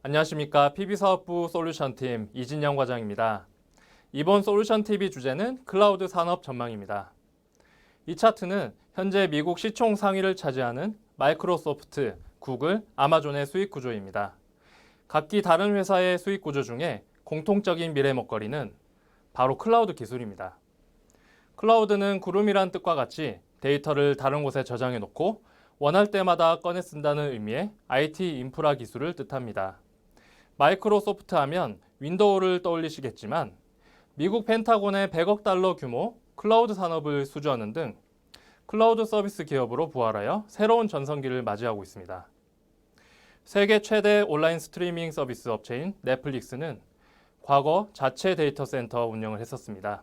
안녕하십니까. PB사업부 솔루션팀 이진영 과장입니다. 이번 솔루션TV 주제는 클라우드 산업 전망입니다. 이 차트는 현재 미국 시총 상위를 차지하는 마이크로소프트, 구글, 아마존의 수익 구조입니다. 각기 다른 회사의 수익 구조 중에 공통적인 미래 먹거리는 바로 클라우드 기술입니다. 클라우드는 구름이란 뜻과 같이 데이터를 다른 곳에 저장해 놓고 원할 때마다 꺼내 쓴다는 의미의 IT 인프라 기술을 뜻합니다. 마이크로소프트 하면 윈도우를 떠올리시겠지만 미국 펜타곤의 100억 달러 규모 클라우드 산업을 수주하는 등 클라우드 서비스 기업으로 부활하여 새로운 전성기를 맞이하고 있습니다. 세계 최대 온라인 스트리밍 서비스 업체인 넷플릭스는 과거 자체 데이터 센터 운영을 했었습니다.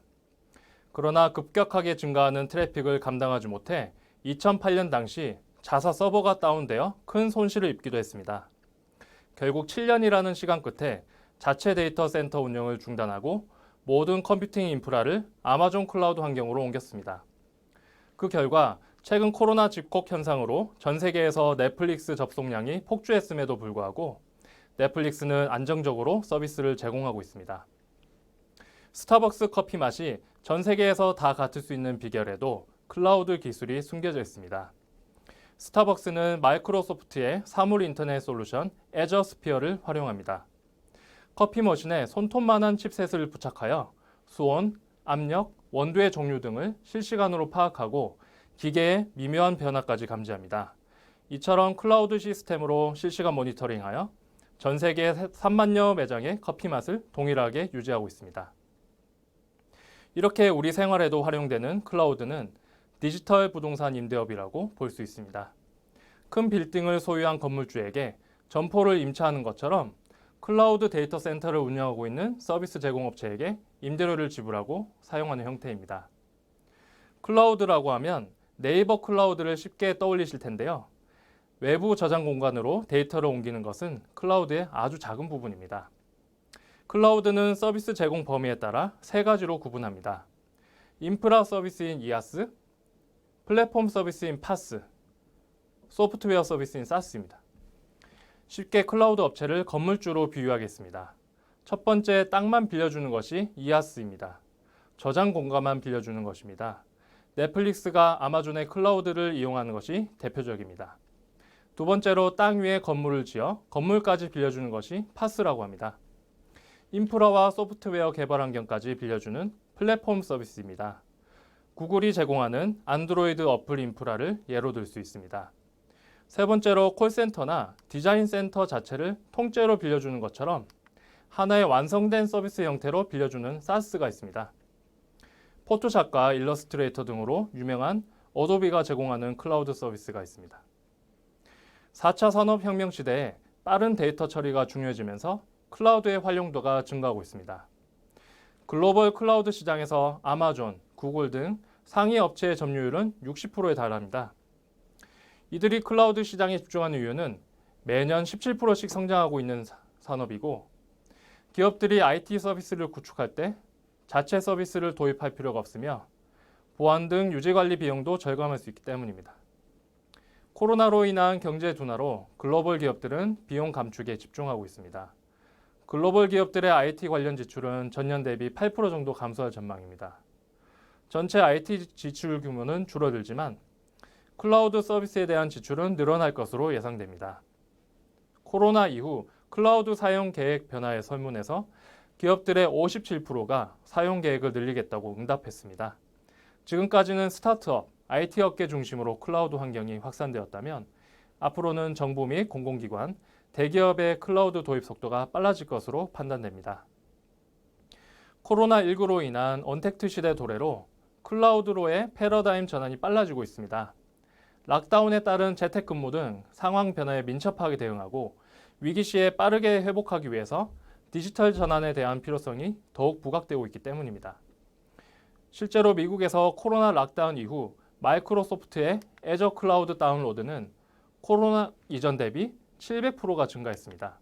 그러나 급격하게 증가하는 트래픽을 감당하지 못해 2008년 당시 자사 서버가 다운되어 큰 손실을 입기도 했습니다. 결국 7년이라는 시간 끝에 자체 데이터 센터 운영을 중단하고 모든 컴퓨팅 인프라를 아마존 클라우드 환경으로 옮겼습니다. 그 결과 최근 코로나 집콕 현상으로 전 세계에서 넷플릭스 접속량이 폭주했음에도 불구하고 넷플릭스는 안정적으로 서비스를 제공하고 있습니다. 스타벅스 커피 맛이 전 세계에서 다 같을 수 있는 비결에도 클라우드 기술이 숨겨져 있습니다. 스타벅스는 마이크로소프트의 사물 인터넷 솔루션 애저 스피어를 활용합니다. 커피 머신에 손톱만한 칩셋을 부착하여 수온, 압력, 원두의 종류 등을 실시간으로 파악하고 기계의 미묘한 변화까지 감지합니다. 이처럼 클라우드 시스템으로 실시간 모니터링하여 전 세계 3만여 매장의 커피 맛을 동일하게 유지하고 있습니다. 이렇게 우리 생활에도 활용되는 클라우드는 디지털 부동산 임대업이라고 볼 수 있습니다. 큰 빌딩을 소유한 건물주에게 점포를 임차하는 것처럼 클라우드 데이터 센터를 운영하고 있는 서비스 제공업체에게 임대료를 지불하고 사용하는 형태입니다. 클라우드라고 하면 네이버 클라우드를 쉽게 떠올리실 텐데요. 외부 저장 공간으로 데이터를 옮기는 것은 클라우드의 아주 작은 부분입니다. 클라우드는 서비스 제공 범위에 따라 세 가지로 구분합니다. 인프라 서비스인 이아스, 플랫폼 서비스인 파스, 소프트웨어 서비스인 사스입니다. 쉽게 클라우드 업체를 건물주로 비유하겠습니다. 첫 번째, 땅만 빌려주는 것이 이아스입니다. 저장 공간만 빌려주는 것입니다. 넷플릭스가 아마존의 클라우드를 이용하는 것이 대표적입니다. 두 번째로 땅 위에 건물을 지어 건물까지 빌려주는 것이 파스라고 합니다. 인프라와 소프트웨어 개발 환경까지 빌려주는 플랫폼 서비스입니다. 구글이 제공하는 안드로이드 어플 인프라를 예로 들 수 있습니다. 세 번째로 콜센터나 디자인 센터 자체를 통째로 빌려주는 것처럼 하나의 완성된 서비스 형태로 빌려주는 사스가 있습니다. 포토샵과 일러스트레이터 등으로 유명한 어도비가 제공하는 클라우드 서비스가 있습니다. 4차 산업혁명 시대에 빠른 데이터 처리가 중요해지면서 클라우드의 활용도가 증가하고 있습니다. 글로벌 클라우드 시장에서 아마존, 구글 등 상위 업체의 점유율은 60%에 달합니다. 이들이 클라우드 시장에 집중하는 이유는 매년 17%씩 성장하고 있는 산업이고 기업들이 IT 서비스를 구축할 때 자체 서비스를 도입할 필요가 없으며 보안 등 유지관리 비용도 절감할 수 있기 때문입니다. 코로나로 인한 경제 둔화로 글로벌 기업들은 비용 감축에 집중하고 있습니다. 글로벌 기업들의 IT 관련 지출은 전년 대비 8% 정도 감소할 전망입니다. 전체 IT 지출 규모는 줄어들지만 클라우드 서비스에 대한 지출은 늘어날 것으로 예상됩니다. 코로나 이후 클라우드 사용 계획 변화의 설문에서 기업들의 57%가 사용 계획을 늘리겠다고 응답했습니다. 지금까지는 스타트업, IT 업계 중심으로 클라우드 환경이 확산되었다면 앞으로는 정부 및 공공기관, 대기업의 클라우드 도입 속도가 빨라질 것으로 판단됩니다. 코로나19로 인한 언택트 시대 도래로 클라우드로의 패러다임 전환이 빨라지고 있습니다. 락다운에 따른 재택근무 등 상황 변화에 민첩하게 대응하고 위기 시에 빠르게 회복하기 위해서 디지털 전환에 대한 필요성이 더욱 부각되고 있기 때문입니다. 실제로 미국에서 코로나 락다운 이후 마이크로소프트의 애저 클라우드 다운로드는 코로나 이전 대비 700%가 증가했습니다.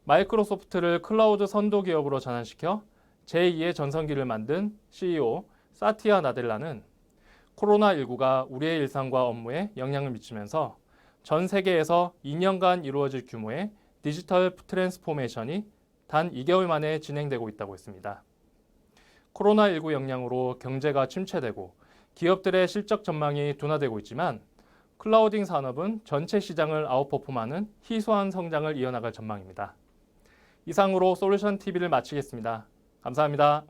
마이크로소프트를 클라우드 선도 기업으로 전환시켜 제2의 전성기를 만든 CEO 사티아 나델라는 코로나19가 우리의 일상과 업무에 영향을 미치면서 전 세계에서 2년간 이루어질 규모의 디지털 트랜스포메이션이 단 2개월 만에 진행되고 있다고 했습니다. 코로나19 영향으로 경제가 침체되고 기업들의 실적 전망이 둔화되고 있지만 클라우딩 산업은 전체 시장을 아웃퍼폼하는 희소한 성장을 이어나갈 전망입니다. 이상으로 솔루션 TV를 마치겠습니다. 감사합니다.